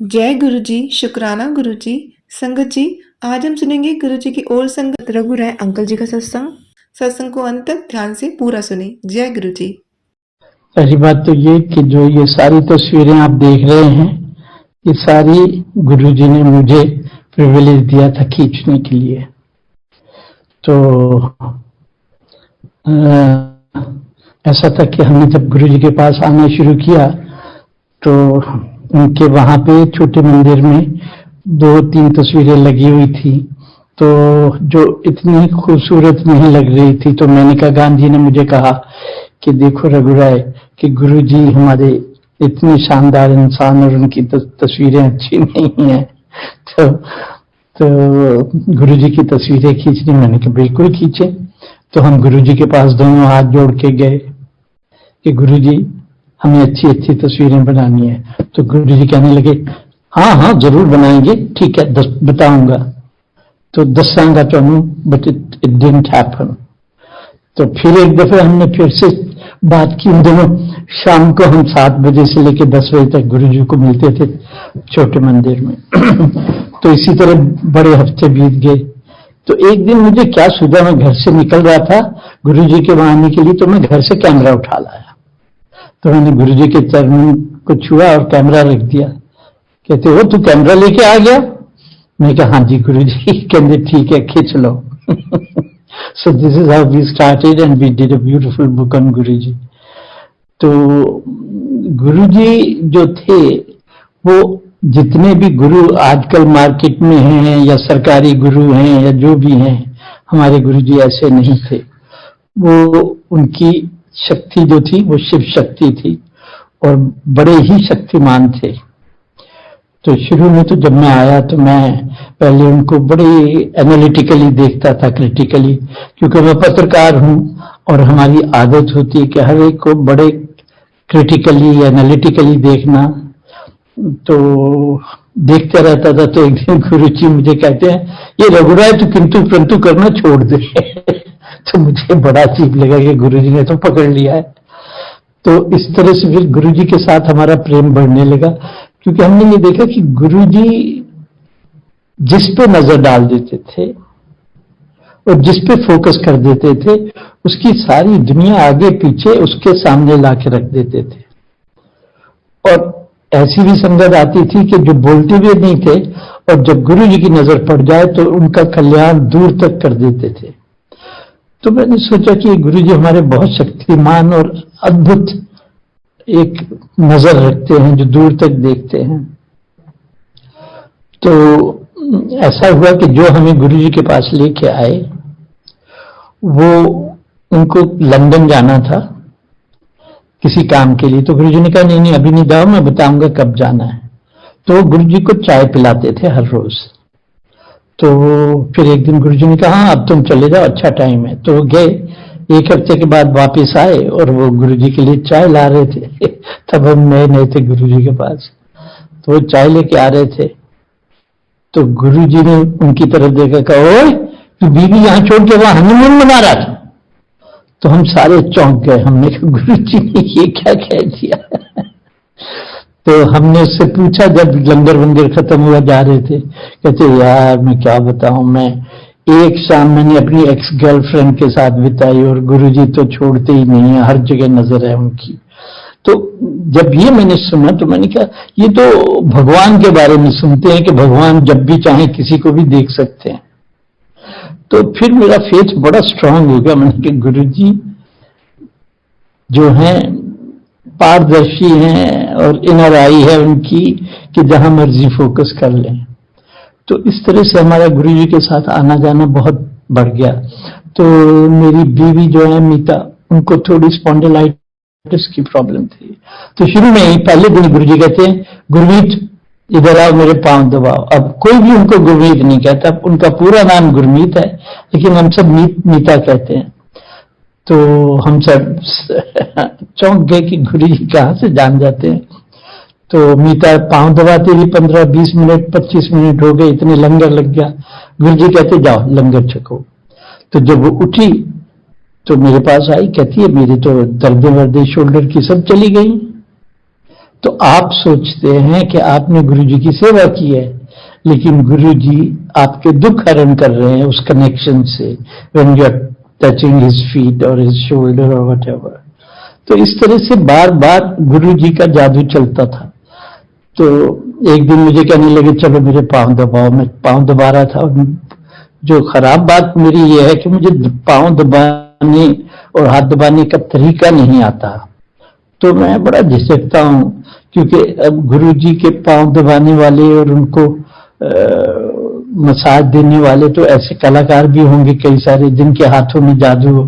जय गुरु जी, शुक्राना गुरु जी। संगत जी, आज हम सुनेंगे गुरु जी की ओर संगत रघु राय अंकल जी का सत्संग। सत्संग को अंत तक ध्यान से पूरा सुने। जय गुरु जी। पहली बात तो ये कि जो ये सारी तस्वीरें आप देख रहे हैं, ये सारी गुरुजी ने मुझे प्रिविलेज दिया था खींचने के लिए। तो ऐसा था कि हमने जब गुरुजी के पास आना शुरू किया तो उनके वहां पे छोटे मंदिर में 2-3 तस्वीरें लगी हुई थी, तो जो इतनी खूबसूरत नहीं लग रही थी। तो मैंने कहा, गांधी ने मुझे कहा कि देखो रघु राय कि गुरुजी हमारे इतने शानदार इंसान और उनकी तस्वीरें अच्छी नहीं है, तो गुरुजी की तस्वीरें खींचनी। मैंने कहा बिल्कुल खींचे। तो हम गुरुजी के पास दोनों हाथ जोड़ के गए कि गुरुजी हमें अच्छी अच्छी तस्वीरें बनानी है। तो गुरुजी कहने लगे, हाँ हाँ जरूर बनाएंगे, ठीक है, बताऊंगा। तो दसांगा चाहूँ, बट इट डिडंट हैपन। तो फिर एक दफे हमने फिर से बात की। उन दिनों शाम को हम 7 बजे से लेकर 10 बजे तक गुरुजी को मिलते थे छोटे मंदिर में। तो इसी तरह बड़े हफ्ते बीत गए। तो एक दिन मुझे क्या सूझा, मैं घर से निकल रहा था गुरुजी के वहां आने के लिए, तो मैं घर से कैमरा उठा लाया। तो मैंने गुरुजी के चरणों को छुआ और कैमरा रख दिया। कहते हो तू कैमरा लेके आ गया? मैं कहा हाँ जी गुरुजी। कहते ठीक है, खींच लो। So this is how we started and we did a beautiful book on Guruji. तो गुरुजी जो थे वो जितने भी गुरु आजकल मार्केट में हैं या सरकारी गुरु हैं या जो भी हैं, हमारे गुरुजी ऐसे नहीं थे। वो उनकी शक्ति जो थी वो शिव शक्ति थी और बड़े ही शक्तिमान थे। तो शुरू में तो जब मैं आया तो मैं पहले उनको बड़े एनालिटिकली देखता था, क्रिटिकली, क्योंकि मैं पत्रकार हूं और हमारी आदत होती है कि हर एक को बड़े क्रिटिकली एनालिटिकली देखना। तो देखते रहता था। तो एक दिन गुरुजी मुझे कहते हैं, ये रघु राय तो किंतु परंतु करना छोड़ दे। तो मुझे बड़ा अजीब लगा कि गुरुजी ने तो पकड़ लिया है। तो इस तरह से फिर गुरुजी के साथ हमारा प्रेम बढ़ने लगा, क्योंकि हमने ये देखा कि गुरुजी जिस पे नजर डाल देते थे और जिस पे फोकस कर देते थे, उसकी सारी दुनिया आगे पीछे उसके सामने ला के रख देते थे। और ऐसी भी संगत आती थी कि जो बोलते भी नहीं थे और जब गुरुजी की नजर पड़ जाए तो उनका कल्याण दूर तक कर देते थे। तो मैंने सोचा कि गुरुजी हमारे बहुत शक्तिमान और अद्भुत एक नजर रखते हैं जो दूर तक देखते हैं। तो ऐसा हुआ कि जो हमें गुरुजी के पास लेके आए, वो उनको लंदन जाना था किसी काम के लिए। तो गुरुजी ने कहा नहीं नहीं अभी नहीं जाओ, मैं बताऊंगा कब जाना है। तो गुरुजी को चाय पिलाते थे हर रोज। तो फिर एक दिन गुरुजी ने कहा हाँ अब तुम चले जाओ, अच्छा टाइम है। तो गए। 1 हफ्ते के बाद वापस आए और वो गुरुजी के लिए चाय ला रहे थे। तब हम नए नए थे गुरुजी के पास। तो वो चाय लेके आ रहे थे। तो गुरुजी ने उनकी तरफ देखा, कहा ओए तू बीवी यहां छोड़ के वहां हनीमून मना रहा था? तो हम सारे चौंक गए। हमने कहा गुरुजी ने ये क्या कह दिया? तो हमने उससे पूछा जब लंगर वंगर खत्म हुआ जा रहे थे। कहते यार मैं क्या बताऊं, मैं एक शाम मैंने अपनी एक्स गर्लफ्रेंड के साथ बिताई और गुरुजी तो छोड़ते ही नहीं है, हर जगह नजर है उनकी। तो जब ये मैंने सुना तो मैंने कहा ये तो भगवान के बारे में सुनते हैं कि भगवान जब भी चाहे किसी को भी देख सकते हैं। तो फिर मेरा फेथ बड़ा स्ट्रांग हो गया। मैंने कहा गुरुजी जो हैं पारदर्शी हैं और इनर आई है उनकी कि जहां मर्जी फोकस कर लें। तो इस तरह से हमारा गुरुजी के साथ आना जाना बहुत बढ़ गया। तो मेरी बीवी जो है मीता, उनको थोड़ी स्पॉन्डिलाइटिस की प्रॉब्लम थी। तो शुरू में ही पहले दिन गुरुजी कहते हैं गुरमीत इधर आओ मेरे पांव दबाओ। अब कोई भी उनको गुरमीत नहीं कहता, उनका पूरा नाम गुरमीत है लेकिन हम सब मीता कहते हैं। तो हम सब चौंक गए कि गुरुजी कहाँ से जान जाते हैं। तो मीता पांव दबाती रही 15-20 मिनट, 25 मिनट हो गए, इतने लंगर लग गया। गुरुजी कहते जाओ लंगर छको। तो जब वो उठी तो मेरे पास आई, कहती है मेरी तो दर्द वर्दे शोल्डर की सब चली गई। तो आप सोचते हैं कि आपने गुरु जी की सेवा की है, लेकिन गुरु जी आपके दुख हरण कर रहे हैं उस कनेक्शन से, when you are touching his feet और हिज शोल्डर और व्हाटएवर। तो इस तरह से बार बार गुरु जी का जादू चलता था। तो एक दिन मुझे कहने लगे चलो मेरे पांव दबाओ। मैं पांव दबा रहा था, और जो खराब बात मेरी ये है कि मुझे पांव दबाने और हाथ दबाने का तरीका नहीं आता, तो मैं बड़ा झिझकता हूं, क्योंकि अब गुरु जी के पांव दबाने वाले और उनको मसाज देने वाले तो ऐसे कलाकार भी होंगे कई सारे जिनके हाथों में जादू हो।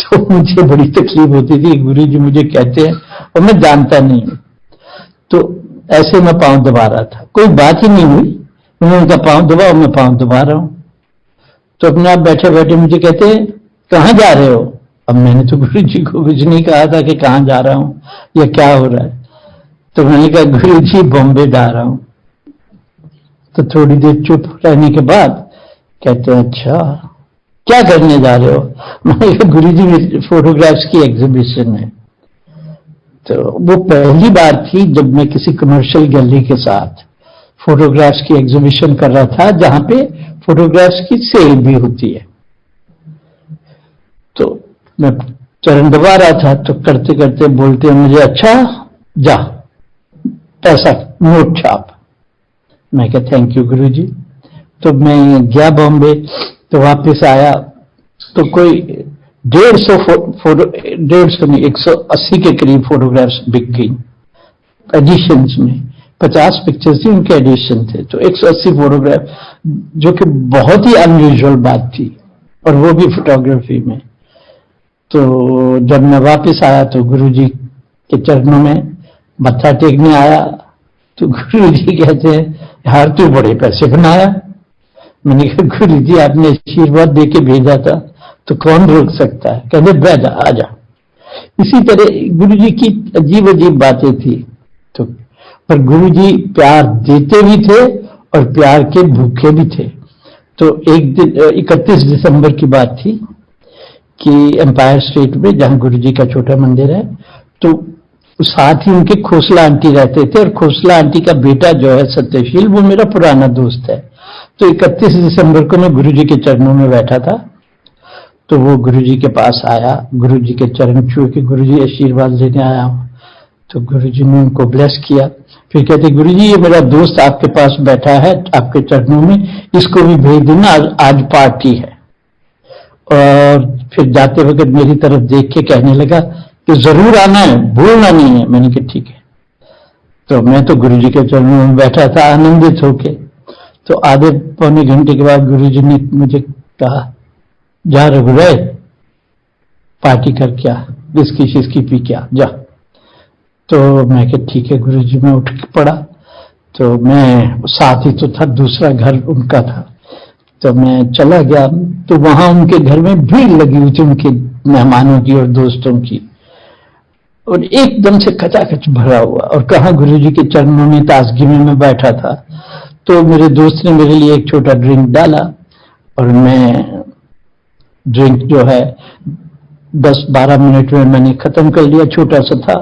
तो मुझे बड़ी तकलीफ होती थी, गुरु जी मुझे कहते हैं और मैं जानता नहीं हूं। तो ऐसे मैं पांव दबा रहा था, कोई बात ही नहीं हुई, उन्होंने उनका पांव दबाओ, मैं पांव दबा रहा हूं। तो अपने आप बैठे बैठे मुझे कहते हैं कहां जा रहे हो? अब मैंने तो गुरु जी को कुछ नहीं कहा था कि कहां जा रहा हूं या क्या हो रहा है। तो मैंने कहा गुरु जी बॉम्बे जा रहा हूं। तो थोड़ी देर चुप रहने के बाद कहते हैं अच्छा क्या करने जा रहे हो? मैंने कहा गुरु जी मेरी फोटोग्राफ्स की एग्जीबिशन है। तो वो पहली बार थी जब मैं किसी कमर्शियल गैलरी के साथ फोटोग्राफ्स की एग्जीबिशन कर रहा था, जहां पे फोटोग्राफ्स की सेल भी होती है। तो मैं चरण दबा रहा था, तो करते करते बोलते हैं मुझे अच्छा जा पैसा नोट छाप। मैं कहा थैंक यू गुरु जी। तो मैं गया बॉम्बे, तो वापस आया तो कोई 150 नहीं 180 के करीब फोटोग्राफ्स बिक गई एडिशंस में। 50 पिक्चर्स थी, उनके एडिशन थे, तो 180 फोटोग्राफ, जो कि बहुत ही अनयूजुअल बात थी, और वो भी फोटोग्राफी में। तो जब मैं वापस आया तो गुरुजी के चरणों में मत्था टेकने आया, तो गुरुजी कहते हैं यार तू बड़े पैसे बनाया। मैंने कहा गुरुजी आपने आशीर्वाद दे के भेजा था, तो कौन रोक सकता है? कहते बैठ जा आ जा। इसी तरह गुरुजी की अजीब अजीब बातें थी। तो पर गुरुजी प्यार देते भी थे और प्यार के भूखे भी थे। तो एक दिन 31 दिसंबर की बात थी कि एम्पायर स्टेट में, जहां गुरुजी का छोटा मंदिर है, तो साथ ही उनके खोसला आंटी रहते थे, और खोसला आंटी का बेटा जो है सत्यशील, वो मेरा पुराना दोस्त है। तो 31 दिसंबर को मैं गुरुजी के चरणों में बैठा था, तो वो गुरुजी के पास आया, गुरुजी के चरण छू के गुरुजी आशीर्वाद लेने आया हूं। तो गुरुजी ने उनको ब्लेस किया। फिर कहते गुरुजी ये मेरा दोस्त आपके पास बैठा है आपके चरणों में, इसको भी भेज देना, आज पार्टी है। और फिर जाते वक्त मेरी तरफ देख के कहने लगा कि जरूर आना है, भूलना नहीं है। मैंने कहा ठीक है। तो मैं तो गुरुजी के चरणों में बैठा था आनंदित होके। तो आधे पौने घंटे के बाद गुरुजी ने मुझे कहा जा रघुराय पार्टी कर, क्या विस्की शिस्की पी क्या जा। तो मैं कहा ठीक है गुरुजी। मैं उठ के पड़ा, तो मैं साथ ही तो था, दूसरा घर उनका था, तो मैं चला गया। तो वहां उनके घर में भीड़ लगी हुई थी, उनके मेहमानों की और दोस्तों की, और एकदम से खचाखच भरा हुआ। और कहा गुरुजी के चरणों में ताजगी में मैं बैठा था। तो मेरे दोस्त ने मेरे लिए एक छोटा ड्रिंक डाला, और मैं ड्रिंक जो है 10-12 मिनट में मैंने खत्म कर लिया, छोटा सा था।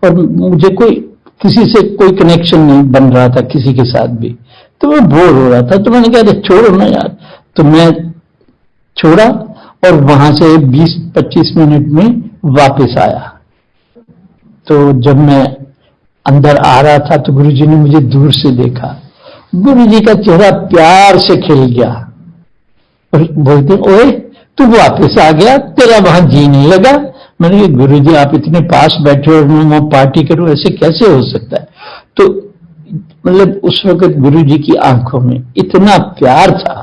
और मुझे किसी से कोई कनेक्शन नहीं बन रहा था, किसी के साथ भी, तो मैं बोर हो रहा था। तो मैंने कहा छोड़ो ना यार। तो मैं छोड़ा, और वहां से 20-25 मिनट में वापस आया। तो जब मैं अंदर आ रहा था तो गुरुजी ने मुझे दूर से देखा। गुरुजी का चेहरा प्यार से खिल गया, और बोलते ओए तू वापस आ गया, तेरा वहां जी नहीं लगा। मैंने कहा गुरुजी आप इतने पास बैठे और मैं वहां पार्टी करूं, ऐसे कैसे हो सकता है? तो मतलब उस वक्त गुरुजी की आंखों में इतना प्यार था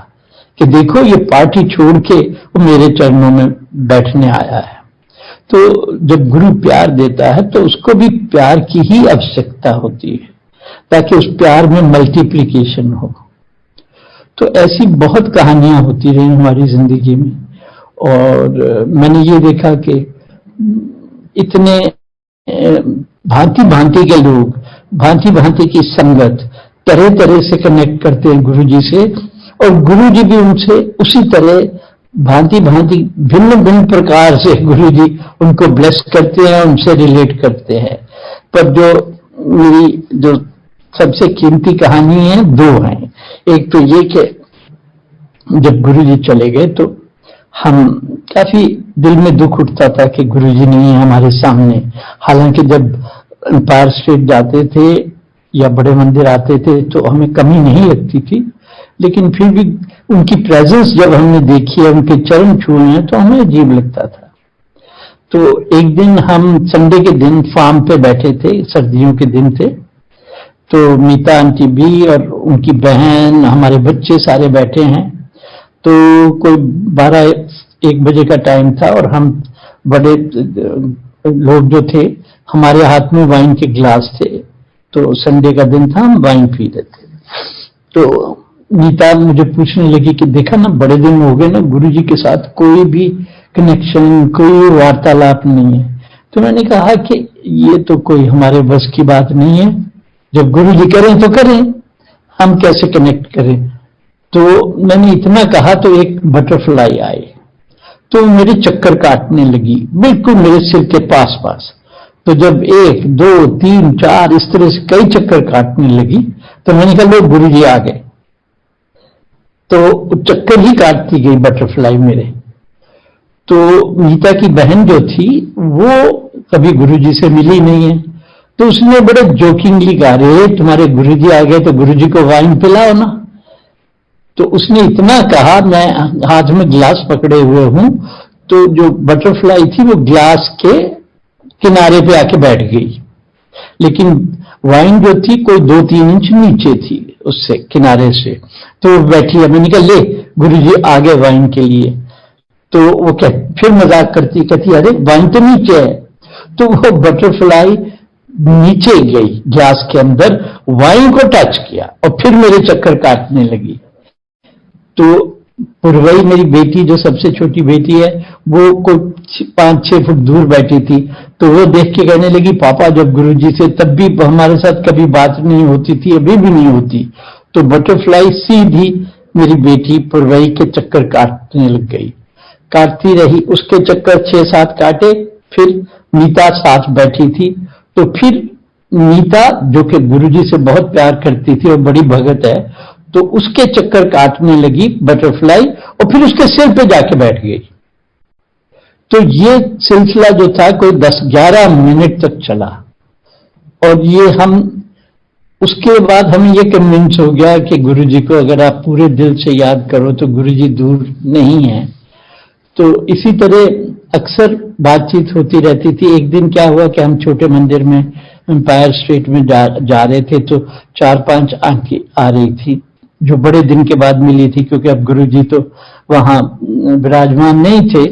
कि देखो ये पार्टी छोड़ के वो मेरे चरणों में बैठने आया है। तो जब गुरु प्यार देता है तो उसको भी प्यार की ही आवश्यकता होती है, ताकि उस प्यार में मल्टीप्लिकेशन हो। तो ऐसी बहुत कहानियां होती रही हमारी जिंदगी में, और मैंने ये देखा कि इतने भांति भांति के लोग, भांति भांति की संगत तरह तरह से कनेक्ट करते हैं गुरुजी से, और गुरुजी भी उनसे उसी तरह भांति भांति भिन्न भिन्न प्रकार से गुरुजी उनको ब्लेस करते हैं, उनसे रिलेट करते हैं। पर जो मेरी जो सबसे कीमती कहानी है, दो हैं। एक तो ये कि जब गुरुजी चले गए तो हम काफी दिल में दुख उठता था कि गुरुजी नहीं है हमारे सामने। हालांकि जब एम्पायर स्टेट जाते थे या बड़े मंदिर आते थे तो हमें कमी नहीं लगती थी, लेकिन फिर भी उनकी प्रेजेंस जब हमने देखी है, उनके चरण छुए हैं, तो हमें अजीब लगता था। तो एक दिन हम संडे के दिन फार्म पे बैठे थे, सर्दियों के दिन थे, तो मीता आंटी भी और उनकी बहन, हमारे बच्चे सारे बैठे हैं। तो कोई 12-1 बजे का टाइम था और हम बड़े लोग जो थे, हमारे हाथ में वाइन के ग्लास थे। तो संडे का दिन था, हम वाइन पी रहे थे। तो नीता मुझे पूछने लगी कि देखा ना, बड़े दिन हो गए ना, गुरुजी के साथ कोई भी कनेक्शन, कोई वार्तालाप नहीं है। तो मैंने कहा कि ये तो कोई हमारे बस की बात नहीं है, जब गुरुजी करें तो करें, हम कैसे कनेक्ट करें। तो मैंने इतना कहा तो एक बटरफ्लाई आई, तो मेरे चक्कर काटने लगी बिल्कुल मेरे सिर के पास पास। तो जब 1, 2, 3, 4 इस तरह से कई चक्कर काटने लगी, तो मैंने कहा लो गुरुजी आ गए। तो चक्कर ही काटती गई बटरफ्लाई मेरे। तो मीता की बहन जो थी वो कभी गुरुजी से मिली नहीं है, तो उसने बड़े जोकिंगली कहा, रे तुम्हारे गुरुजी आ गए तो गुरुजी को वाइन पिलाओ ना। तो उसने इतना कहा, मैं हाथ में गिलास पकड़े हुए हूं, तो जो बटरफ्लाई थी वो गिलास के किनारे पे आके बैठ गई, लेकिन वाइन जो थी कोई 2-3 इंच नीचे थी उससे, किनारे से। तो वो बैठी है। मैंने कहा ले गुरुजी आ गए वाइन के लिए। तो वो फिर मजाक करती, कहती अरे वाइन तो नीचे है। तो वो बटरफ्लाई नीचे गई ग्लास के अंदर, वाइन को टच किया और फिर मेरे चक्कर काटने लगी। तो पुरवई मेरी बेटी, जो सबसे छोटी बेटी है, वो कोई 5-6 फुट दूर बैठी थी। तो वो देख के कहने लगी, पापा जब गुरुजी से, तब भी हमारे साथ कभी बात नहीं होती थी, अभी भी नहीं होती। तो बटरफ्लाई सीधी मेरी बेटी पुरवई के चक्कर काटने लग गई, काटती रही। उसके चक्कर 6-7 काटे, फिर नीता साथ बैठी थी। तो फिर नीता, जो कि गुरुजी से बहुत प्यार करती थी और बड़ी भगत है, तो उसके चक्कर काटने लगी बटरफ्लाई और फिर उसके सिर पे जाके बैठ गई। तो ये सिलसिला जो था कोई 10-11 मिनट तक चला, और ये हम, उसके बाद हमें ये कन्विंस हो गया कि गुरुजी को अगर आप पूरे दिल से याद करो तो गुरुजी दूर नहीं है। तो इसी तरह अक्सर बातचीत होती रहती थी। एक दिन क्या हुआ कि हम छोटे मंदिर में एम्पायर स्ट्रीट में जा रहे थे, तो 4-5 आंटी आ रही थी जो बड़े दिन के बाद मिली थी, क्योंकि अब गुरुजी तो वहां विराजमान नहीं थे।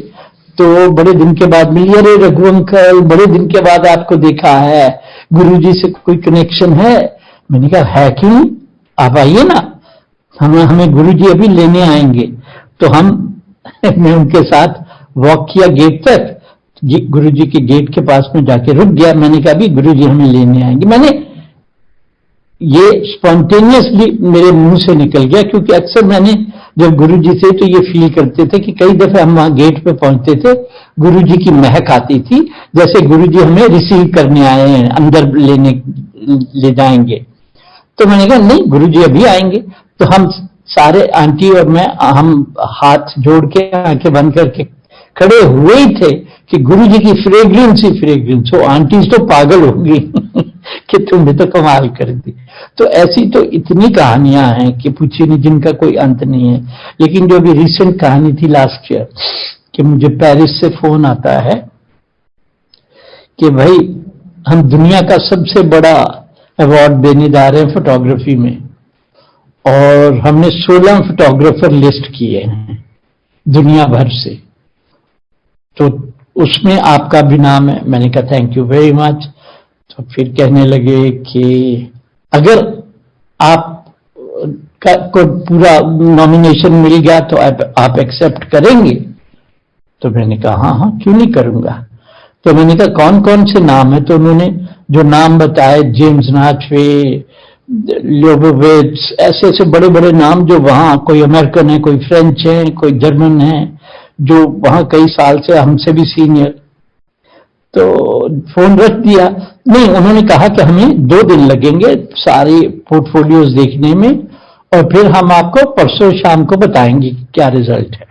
तो बड़े दिन के बाद मिली, अरे रघु अंकल बड़े दिन के बाद आपको देखा है, गुरुजी से कोई कनेक्शन है? मैंने कहा है क्यों, आप आइए ना, हमें गुरुजी अभी लेने आएंगे। तो मैं उनके साथ वॉक किया गेट तक, गुरुजी के गेट के पास में जाके रुक गया। मैंने कहा अभी गुरुजी हमें लेने आएंगे। मैंने ये स्पॉन्टेनियसली मेरे मुंह से निकल गया, क्योंकि अक्सर मैंने जब गुरुजी से तो ये फील करते थे कि कई दफे हम वहां गेट पे पहुंचते थे, गुरुजी की महक आती थी, जैसे गुरुजी हमें रिसीव करने आए हैं, अंदर ले जाएंगे। तो मैंने कहा नहीं, गुरुजी अभी आएंगे। तो हम सारे आंटी और मैं, हम हाथ जोड़ के आंखें बंद करके खड़े हुए ही थे कि गुरुजी की फ्रेग्रेंस ही फ्रेग्रेंस हो। आंटीज तो पागल हो गई कि तुमने तो कमाल कर दी। तो ऐसी तो इतनी कहानियां हैं कि पूछिए नहीं, जिनका कोई अंत नहीं है। लेकिन जो भी रिसेंट कहानी थी लास्ट ईयर, कि मुझे पेरिस से फोन आता है कि भाई हम दुनिया का सबसे बड़ा अवार्ड देने जा रहे हैं फोटोग्राफी में, और हमने 16 फोटोग्राफर लिस्ट किए हैं दुनिया भर से, तो उसमें आपका भी नाम है। मैंने कहा थैंक यू वेरी मच। तो फिर कहने लगे कि अगर आप को पूरा नॉमिनेशन मिल गया तो आप एक्सेप्ट करेंगे? तो मैंने कहा हाँ हाँ क्यों नहीं करूंगा। तो मैंने कहा कौन कौन से नाम है? तो उन्होंने जो नाम बताए, जेम्स नाचवे, लियोबोविट्स, ऐसे ऐसे बड़े बड़े नाम, जो वहां कोई अमेरिकन है, कोई फ्रेंच है, कोई जर्मन है, जो वहां कई साल से हमसे भी सीनियर। तो फोन रख दिया। नहीं, उन्होंने कहा कि हमें 2 दिन लगेंगे सारे पोर्टफोलियोज देखने में, और फिर हम आपको परसों शाम को बताएंगे कि क्या रिजल्ट है।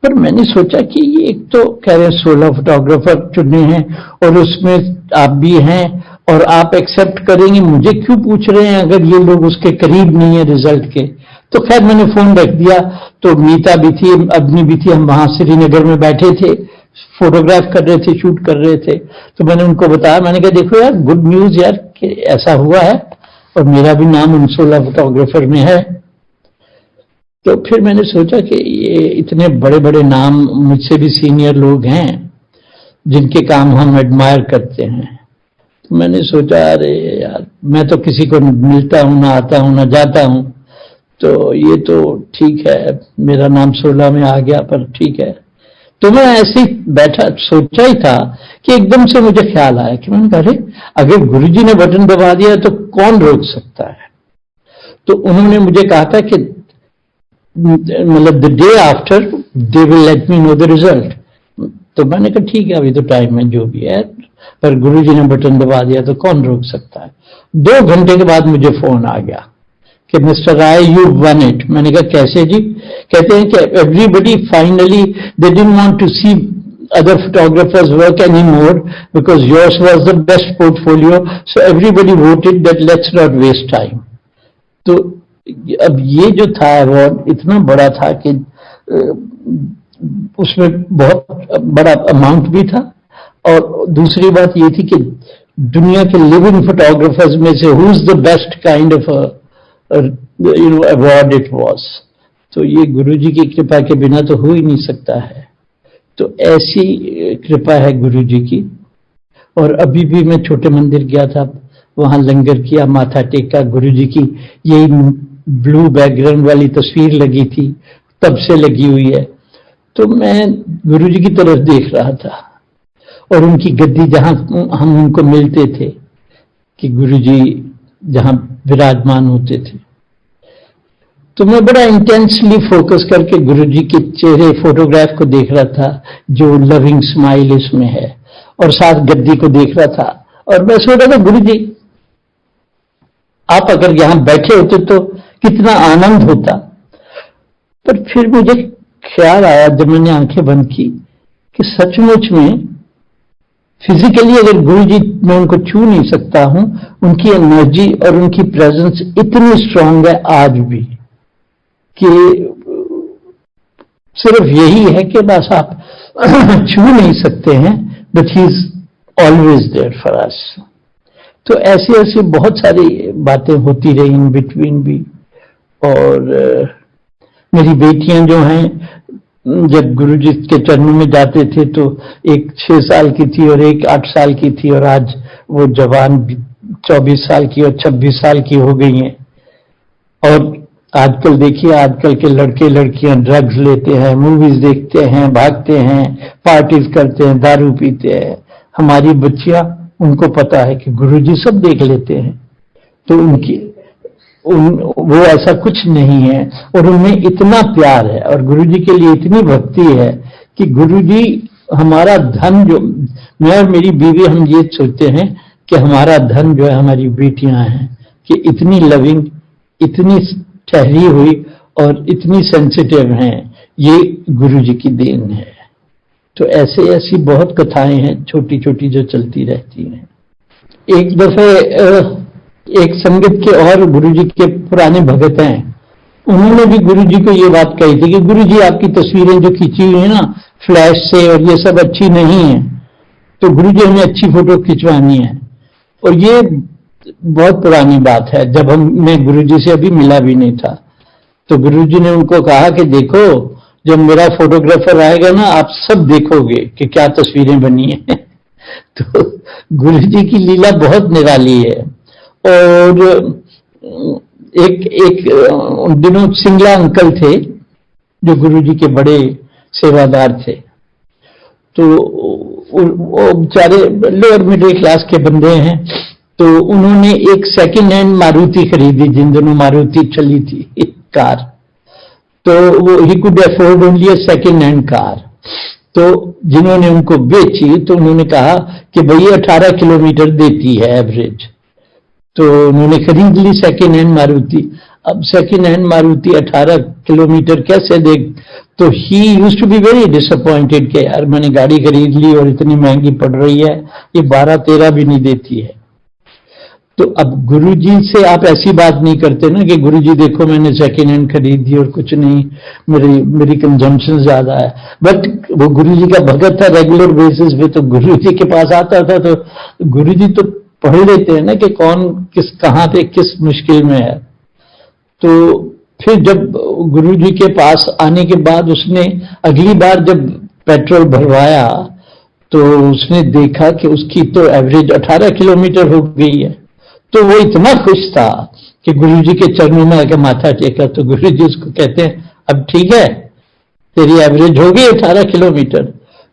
पर मैंने सोचा कि ये एक तो कह रहे 16 फोटोग्राफर चुने हैं और उसमें आप भी हैं, और आप एक्सेप्ट करेंगे, मुझे क्यों पूछ रहे हैं अगर ये लोग उसके करीब नहीं है रिजल्ट के। तो खैर मैंने फोन रख दिया। तो मीता भी थी, अग्नि भी थी, हम वहां श्रीनगर में बैठे थे, फोटोग्राफ कर रहे थे, शूट कर रहे थे। तो मैंने उनको बताया, मैंने कहा देखो यार, गुड न्यूज यार कि ऐसा हुआ है, और मेरा भी नाम उन 16 फोटोग्राफर में है। तो फिर मैंने सोचा कि ये इतने बड़े बड़े नाम, मुझसे भी सीनियर लोग हैं जिनके काम हम एडमायर करते हैं। तो मैंने सोचा अरे यार, मैं तो किसी को मिलता हूं ना, आता हूं ना, जाता हूं, तो ये तो ठीक है, मेरा नाम 16 में आ गया, पर ठीक है। तो मैं ऐसे ही बैठा सोचा ही था कि एकदम से मुझे ख्याल आया कि मैंने कहा अरे, अगर गुरुजी ने बटन दबा दिया तो कौन रोक सकता है। तो उन्होंने मुझे कहा था कि मतलब the day after they will let me know the result. तो मैंने कहा ठीक है, अभी तो टाइम है जो भी है, पर गुरुजी ने बटन दबा दिया तो कौन रोक सकता है। 2 घंटे के बाद मुझे फोन आ गया कि mister Rai you won it. मैंने कहा कैसे जी? कहते हैं कि everybody finally they didn't want to see other photographers work anymore because yours was the best portfolio, so everybody voted that let's not waste time. तो अब ये जो था अवार्ड इतना बड़ा था कि उसमें बहुत बड़ा अमाउंट भी था, और दूसरी बात ये थी कि दुनिया के लिविंग फोटोग्राफर्स में से who is the best kind of award it was. तो ये गुरुजी की कृपा के बिना तो हो ही नहीं सकता है। तो ऐसी कृपा है गुरुजी की। और अभी भी मैं छोटे मंदिर गया था, वहां लंगर किया, माथा टेका, गुरुजी की यही ब्लू बैकग्राउंड वाली तस्वीर लगी थी, तब से लगी हुई है। तो मैं गुरुजी की तरफ देख रहा था, और उनकी गद्दी जहां हम उनको मिलते थे, कि गुरुजी जहां विराजमान होते थे, तो मैं बड़ा इंटेंसली फोकस करके गुरुजी के चेहरे फोटोग्राफ को देख रहा था, जो लविंग स्माइल इसमें है, और साथ गद्दी को देख रहा था। और मैं सोच रहा था गुरुजी आप अगर यहां बैठे होते तो कितना आनंद होता। पर फिर मुझे ख्याल आया जब मैंने आंखें बंद की कि सचमुच में फिजिकली अगर गुरुजी मैं उनको छू नहीं सकता हूं, उनकी एनर्जी और उनकी प्रेजेंस इतनी स्ट्रांग है आज भी कि सिर्फ यही है कि बस आप छू नहीं सकते हैं, but he is always there for us. तो ऐसी ऐसी बहुत सारी बातें होती रही इन बिटवीन भी। और मेरी बेटियां जो हैं, जब गुरुजी के चरणों में जाते थे तो एक 6 साल की थी और एक 8 साल की थी, और आज वो जवान 24 साल की और 26 साल की हो गई हैं। और आजकल देखिए, आजकल के लड़के लड़कियां ड्रग्स लेते हैं, मूवीज देखते हैं, भागते हैं, पार्टीज करते हैं, दारू पीते हैं। हमारी बच्चियां, उनको पता है कि गुरुजी सब देख लेते हैं, तो वो ऐसा कुछ नहीं है, और उनमें इतना प्यार है और गुरुजी के लिए इतनी भक्ति है कि गुरुजी हमारा धन, जो मैं और मेरी बीवी हम ये सोचते हैं कि हमारा धन जो है हमारी बेटियां हैं, कि इतनी लविंग, इतनी ठहरी हुई और इतनी सेंसिटिव हैं, ये गुरुजी की देन है। तो ऐसे ऐसी बहुत कथाएं हैं छोटी छोटी जो चलती रहती हैं। एक दफे एक संगत के और गुरुजी के पुराने भगत हैं, उन्होंने भी गुरुजी को ये बात कही थी कि गुरुजी आपकी तस्वीरें जो खींची हुई है ना फ्लैश से, और ये सब अच्छी नहीं है, तो गुरुजी हमें अच्छी फोटो खिंचवानी है। और ये बहुत पुरानी बात है, जब मैं गुरुजी से अभी मिला भी नहीं था। तो गुरुजी ने उनको कहा कि देखो, जब मेरा फोटोग्राफर आएगा ना, आप सब देखोगे कि क्या तस्वीरें बनी है। तो गुरुजी की लीला बहुत निराली है। और एक उन दिनों सिंगला अंकल थे जो गुरुजी के बड़े सेवादार थे। तो वो बेचारे लोअर मिडिल क्लास के बंदे हैं, तो उन्होंने एक सेकंड हैंड मारुति खरीदी, जिन दिनों मारुति चली थी कार। तो वो he could afford only a second hand car. तो जिन्होंने उनको बेची तो उन्होंने कहा कि भाई 18 किलोमीटर देती है एवरेज। तो उन्होंने खरीद ली सेकेंड हैंड मारुति। अब सेकेंड हैंड मारुति 18 किलोमीटर कैसे दे? तो he used to be very disappointed कि यार मैंने गाड़ी खरीद ली और इतनी महंगी पड़ रही है, ये 12-13 भी नहीं देती है। तो अब गुरुजी से आप ऐसी बात नहीं करते ना कि गुरुजी देखो मैंने सेकेंड हैंड खरीद दी और कुछ नहीं, मेरी कंजम्पशन ज्यादा है। बट वो गुरुजी का भगत था, रेगुलर बेसिस पे तो गुरुजी के पास आता था, तो गुरुजी तो पढ़ लेते हैं ना कि कौन किस कहाँ पे किस मुश्किल में है। तो फिर जब गुरुजी के पास आने के बाद उसने अगली बार जब पेट्रोल भरवाया तो उसने देखा कि उसकी तो एवरेज 18 किलोमीटर हो गई है। तो वो इतना खुश था कि गुरुजी के चरणों में आके माथा टेका। तो गुरुजी उसको कहते हैं अब ठीक है, तेरी एवरेज हो गई 18 किलोमीटर।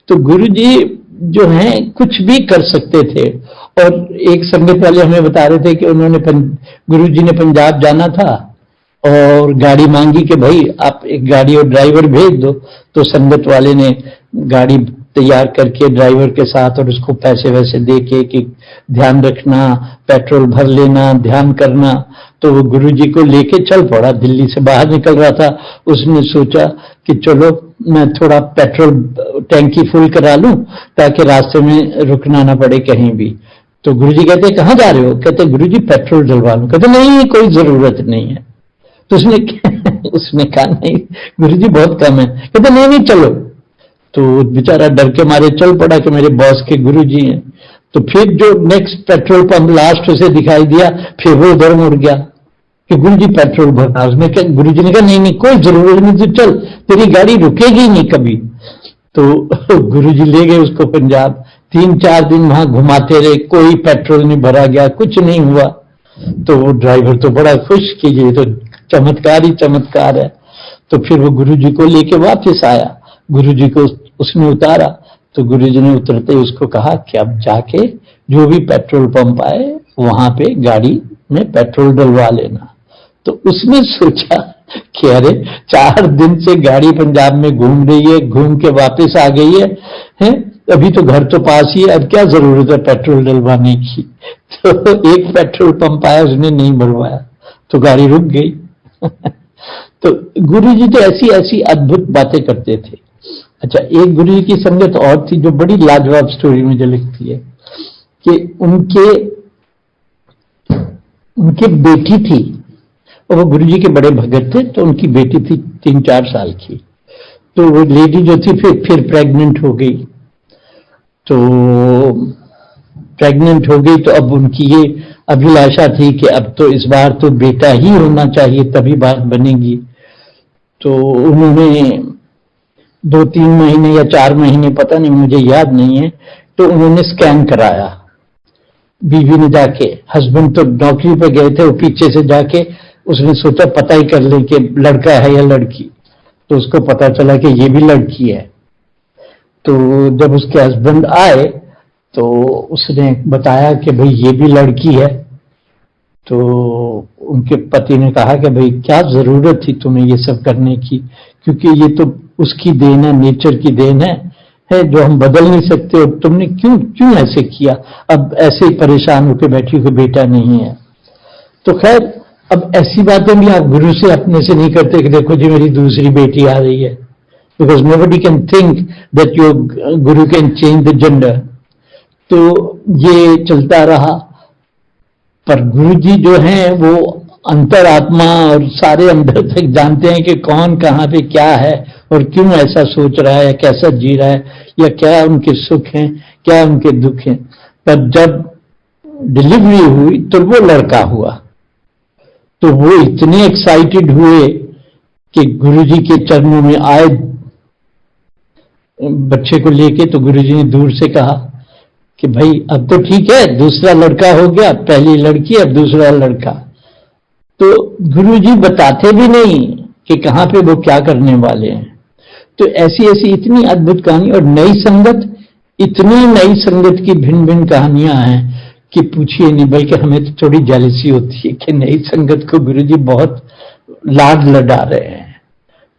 तो गुरुजी जो है कुछ भी कर सकते थे। और एक संगत वाले हमें बता रहे थे कि उन्होंने गुरुजी ने पंजाब जाना था और गाड़ी मांगी कि भाई आप एक गाड़ी और ड्राइवर भेज दो। तो संगत वाले ने गाड़ी तैयार करके ड्राइवर के साथ और उसको पैसे वैसे दे के कि ध्यान रखना, पेट्रोल भर लेना, ध्यान करना। तो वो गुरुजी को लेके चल पड़ा, दिल्ली से बाहर निकल रहा था। उसने सोचा कि चलो मैं थोड़ा पेट्रोल टैंकी फुल करा लूं ताकि रास्ते में रुकना ना पड़े कहीं भी। तो गुरुजी कहते कहाँ जा रहे हो? कहते गुरुजी पेट्रोल डलवा लूं। कहते नहीं कोई जरूरत नहीं है। तो उसने कहा नहीं गुरुजी बहुत कम है। कहते नहीं चलो। तो बेचारा डर के मारे चल पड़ा कि मेरे बॉस के गुरुजी हैं। तो फिर जो नेक्स्ट पेट्रोल पंप लास्ट उसे दिखाई दिया, फिर वो उधर मुड़ गया कि गुरुजी पेट्रोल भरना। उसमें क्या गुरुजी ने कहा नहीं कोई जरूरत नहीं, तो चल तेरी गाड़ी रुकेगी नहीं कभी। तो गुरुजी ले गए उसको पंजाब। 3-4 दिन वहां घुमाते रहे, कोई पेट्रोल नहीं भरा गया, कुछ नहीं हुआ। तो वो ड्राइवर तो बड़ा खुश कि ये तो चमत्कार ही चमत्कार है। तो फिर वो गुरुजी को लेके वापस आया। गुरुजी को उसने उतारा तो गुरुजी ने उतरते ही उसको कहा कि अब जाके जो भी पेट्रोल पंप आए वहां पे गाड़ी में पेट्रोल डलवा लेना। तो उसने सोचा कि अरे 4 दिन से गाड़ी पंजाब में घूम रही है, घूम के वापस आ गई है, अभी तो घर तो पास ही है, अब क्या जरूरत है पेट्रोल डलवाने की। तो एक पेट्रोल पंप आया, उसने नहीं भरवाया तो गाड़ी रुक गई। तो गुरुजी तो ऐसी ऐसी अद्भुत बातें करते थे। अच्छा, एक गुरुजी की संगत और थी जो बड़ी लाजवाब स्टोरी मुझे लगती है कि उनके बेटी थी और वो गुरुजी के बड़े भगत थे। तो उनकी बेटी थी 3-4 साल की। तो वो लेडी जो थी फिर प्रेग्नेंट हो गई। तो प्रेग्नेंट हो गई तो अब उनकी ये अभिलाषा थी कि अब तो इस बार तो बेटा ही होना चाहिए तभी बात बनेगी। तो उन्होंने 2-3 महीने या 4 महीने, पता नहीं मुझे याद नहीं है, तो उन्होंने स्कैन कराया बीवी ने जाके। हस्बैंड तो नौकरी पे गए थे, वो पीछे से जाके उसने सोचा पता ही कर ले कि लड़का है या लड़की। तो उसको पता चला कि ये भी लड़की है। तो जब उसके हस्बैंड आए तो उसने बताया कि भाई ये भी लड़की है। तो उनके पति ने कहा कि भाई क्या जरूरत थी तुम्हें ये सब करने की, क्योंकि ये तो उसकी देन है, नेचर की देन है जो हम बदल नहीं सकते। और तुमने क्यों ऐसे किया? अब ऐसे ही परेशान होकर बैठी हो, बेटा नहीं है। तो खैर अब ऐसी बातें भी आप गुरु से अपने से नहीं करते कि देखो जी मेरी दूसरी बेटी आ रही है, because nobody can think that your Guru can change the gender. तो ये चलता रहा। पर गुरु जी जो हैं वो अंतरात्मा और सारे अंदर तक जानते हैं कि कौन कहाँ पे क्या है और क्यों ऐसा सोच रहा है, कैसा जी रहा है, या क्या उनके सुख हैं, क्या उनके दुख हैं। पर जब डिलीवरी हुई तो वो लड़का हुआ तो वो इतने एक्साइटेड हुए कि गुरुजी के चरणों में आए बच्चे को लेके। तो गुरुजी ने दूर से कहा कि भाई अब तो ठीक है, दूसरा लड़का हो गया, पहली लड़की अब दूसरा लड़का। तो गुरुजी बताते भी नहीं कि कहां पे वो क्या करने वाले हैं। तो ऐसी ऐसी इतनी अद्भुत कहानी। और नई संगत, इतनी नई संगत की भिन्न भिन्न कहानियां हैं कि पूछिए नहीं। बल्कि हमें तो थोड़ी जेलसी होती है कि नई संगत को गुरुजी बहुत लाड लड़ा रहे हैं।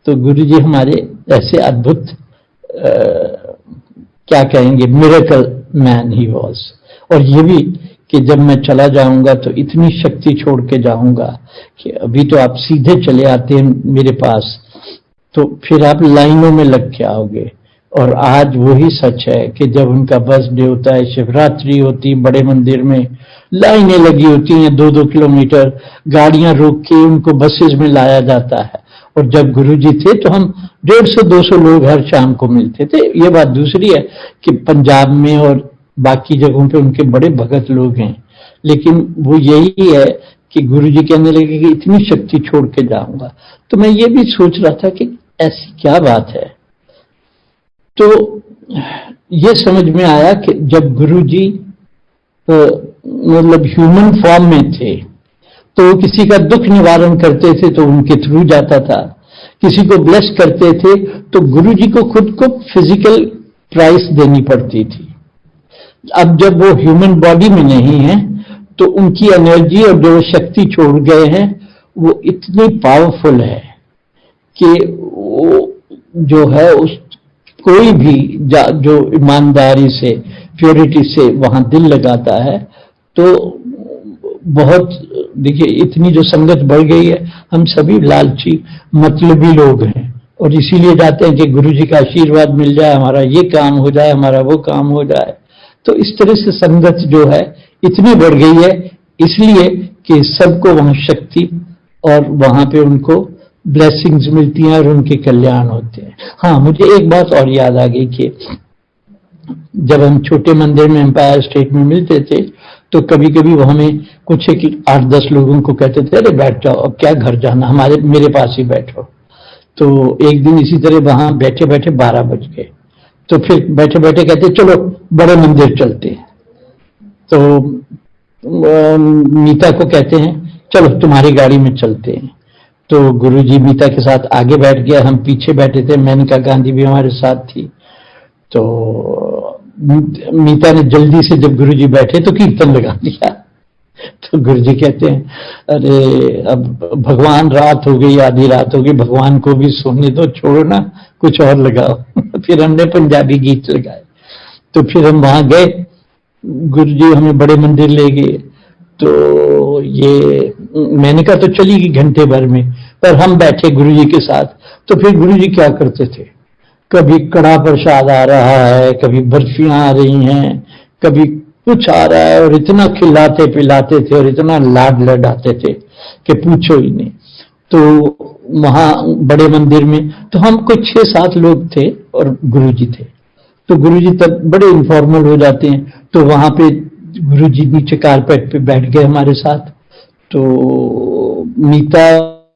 तो गुरुजी हमारे ऐसे अद्भुत क्या कहेंगे, मिरेकल मैन ही वॉज। और ये भी कि जब मैं चला जाऊंगा तो इतनी शक्ति छोड़ के जाऊंगा कि अभी तो आप सीधे चले आते हैं मेरे पास, तो फिर आप लाइनों में लग के आओगे। और आज वही सच है कि जब उनका बर्थडे होता है, शिवरात्रि होती, बड़े मंदिर में लाइनें लगी होती हैं 2-2 किलोमीटर, गाड़ियां रोक के उनको बसेस में लाया जाता है। और जब गुरुजी थे तो हम 150-200 लोग हर शाम को मिलते थे। ये बात दूसरी है कि पंजाब में और बाकी जगहों पे उनके बड़े भगत लोग हैं, लेकिन वो यही है कि गुरुजी कहने लगे कि इतनी शक्ति छोड़ के जाऊंगा। तो मैं ये भी सोच रहा था कि ऐसी क्या बात है। तो ये समझ में आया कि जब गुरुजी मतलब ह्यूमन फॉर्म में थे तो किसी का दुख निवारण करते थे तो उनके थ्रू जाता था, किसी को ब्लेस करते थे तो गुरुजी को खुद को फिजिकल प्राइस देनी पड़ती थी। अब जब वो ह्यूमन बॉडी में नहीं है तो उनकी एनर्जी और जो शक्ति छोड़ गए हैं वो इतनी पावरफुल है कि वो जो है उस कोई भी जो ईमानदारी से, प्योरिटी से वहां दिल लगाता है तो बहुत, देखिए इतनी जो संगत बढ़ गई है, हम सभी लालची मतलबी लोग हैं और इसीलिए जाते हैं कि गुरुजी का आशीर्वाद मिल जाए, हमारा ये काम हो जाए, हमारा वो काम हो जाए। तो इस तरह से संगत जो है इतनी बढ़ गई है इसलिए कि सबको वहां शक्ति और वहां पे उनको ब्लेसिंग्स मिलती हैं और उनके कल्याण होते हैं। हाँ, मुझे एक बात और याद आ गई कि जब हम छोटे मंदिर में एम्पायर स्टेट में मिलते थे तो कभी कभी वो हमें कुछ 8-10 लोगों को कहते थे, अरे बैठ जाओ, अब क्या घर जाना, मेरे पास ही बैठो। तो एक दिन इसी तरह वहां बैठे बैठे 12 बज गए, तो फिर बैठे बैठे कहते चलो बड़े मंदिर चलते हैं। तो मीता को कहते हैं चलो तुम्हारी गाड़ी में चलते हैं। तो गुरुजी मीता के साथ आगे बैठ गया, हम पीछे बैठे थे, मेनका गांधी भी हमारे साथ थी। तो मीता ने जल्दी से जब गुरुजी बैठे तो कीर्तन लगा दिया। तो गुरुजी कहते हैं अरे अब भगवान, रात हो गई, आधी रात हो गई, भगवान को भी सोने दो, छोड़ो ना, कुछ और लगाओ। फिर हमने पंजाबी गीत लगाए। तो फिर हम वहां गए, गुरुजी हमें बड़े मंदिर ले गए। तो ये मैंने कहा तो चली गई घंटे भर में, पर हम बैठे गुरुजी के साथ। तो फिर गुरुजी क्या करते थे, कभी कड़ा प्रसाद आ रहा है, कभी बर्फियां आ रही हैं, कभी कुछ आ रहा है, और इतना खिलाते पिलाते थे और इतना लाड लडाते थे कि पूछो ही नहीं। तो वहां बड़े मंदिर में तो हम कुछ 6-7 लोग थे और गुरुजी थे। तो गुरुजी तब बड़े इनफॉर्मल हो जाते हैं, तो वहां पे गुरुजी नीचे कारपेट पे बैठ गए हमारे साथ। तो मीता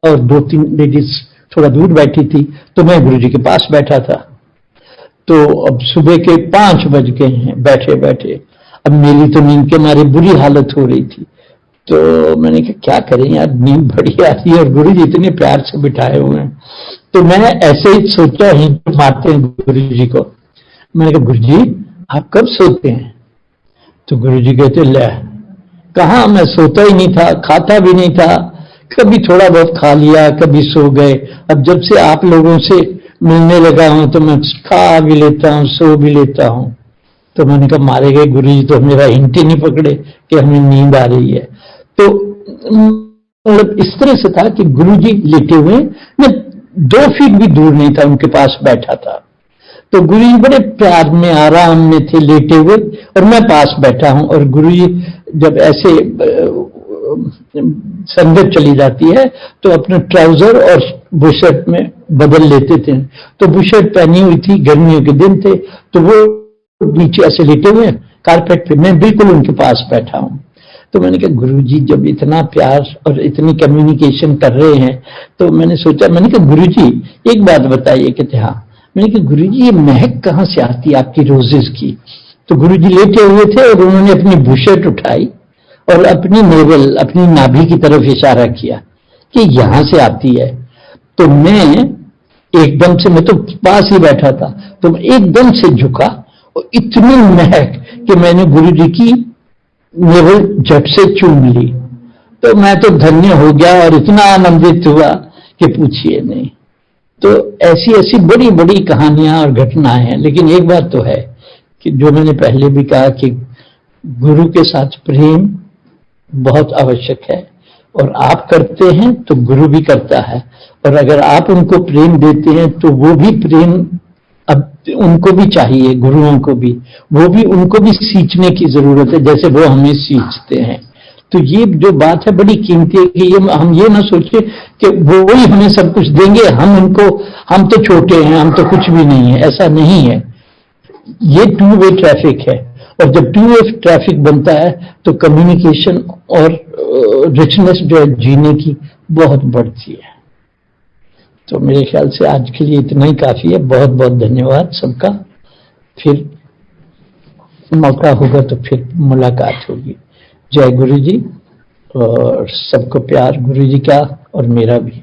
और 2-3 लेडीज थोड़ा दूर बैठी थी, तो मैं गुरुजी के पास बैठा था। तो अब सुबह के 5 बज गए हैं बैठे बैठे। अब मेरी तो नींद के मारे बुरी हालत हो रही थी। तो मैंने कहा क्या करें यार, नींद बड़ी आती है और गुरुजी इतने प्यार से बिठाए हुए हैं। तो मैंने ऐसे ही सोचा, ही मारते हैं गुरुजी को। मैंने कहा गुरुजी आप कब सोते हैं? तो गुरुजी कहते ले कहा, मैं सोता ही नहीं था, खाता भी नहीं था, कभी थोड़ा बहुत खा लिया, कभी सो गए। अब जब से आप लोगों से मिलने लगा हूं तो मैं खा भी लेता हूं, सो भी लेता हूं। तो मैंने कहा मारे गए गुरुजी तो मेरा हिंट ही नहीं पकड़े कि हमें नींद आ रही है। तो मतलब इस तरह से था कि गुरुजी लेटे हुए, मैं 2 फीट भी दूर नहीं था, उनके पास बैठा था। तो गुरुजी बड़े प्यार में आराम में थे लेटे हुए और मैं पास बैठा हूं। और गुरुजी जब ऐसे संगत चली जाती है तो अपने ट्राउजर और बुशर्ट में बदल लेते थे। तो बुशर्ट पहनी हुई थी, गर्मियों के दिन थे, तो वो नीचे ऐसे लेटे हुए कारपेट पे, मैं बिल्कुल उनके पास बैठा हूं। तो मैंने कहा गुरुजी जब इतना प्यार और इतनी कम्युनिकेशन कर रहे हैं, तो मैंने सोचा, मैंने कहा गुरुजी एक बात बताइए। कहते हाँ। मैंने कहा गुरुजी ये महक कहां से आती है आपकी रोजेस की? तो गुरुजी लेटे हुए थे और उन्होंने अपनी बुशर्ट उठाई और अपनी नेवल, अपनी नाभि की तरफ इशारा किया कि यहां से आती है। तो मैं एकदम से, मैं तो पास ही बैठा था, तो मैं एकदम से झुका और इतनी महक कि मैंने गुरुजी की नेवल झट से चूम ली। तो मैं तो धन्य हो गया और इतना आनंदित हुआ कि पूछिए नहीं। तो ऐसी ऐसी बड़ी बड़ी कहानियां और घटनाएं हैं। लेकिन एक बात तो है कि जो मैंने पहले भी कहा कि गुरु के साथ प्रेम बहुत आवश्यक है, और आप करते हैं तो गुरु भी करता है, और अगर आप उनको प्रेम देते हैं तो वो भी प्रेम अब उनको भी चाहिए, गुरुओं को भी, वो भी उनको भी सींचने की जरूरत है जैसे वो हमें सींचते हैं। तो ये जो बात है बड़ी कीमती है कि ये हम ये ना सोचे कि वो ही हमें सब कुछ देंगे, हम तो छोटे हैं, हम तो कुछ भी नहीं है, ऐसा नहीं है। ये टू वे ट्रैफिक है, और जब टू वे ट्रैफिक बनता है तो कम्युनिकेशन और रिचनेस जो है जीने की बहुत बढ़ती है। तो मेरे ख्याल से आज के लिए इतना ही काफी है। बहुत बहुत धन्यवाद सबका। फिर मौका होगा तो फिर मुलाकात होगी। जय गुरु जी, और सबको प्यार गुरु जी का और मेरा भी।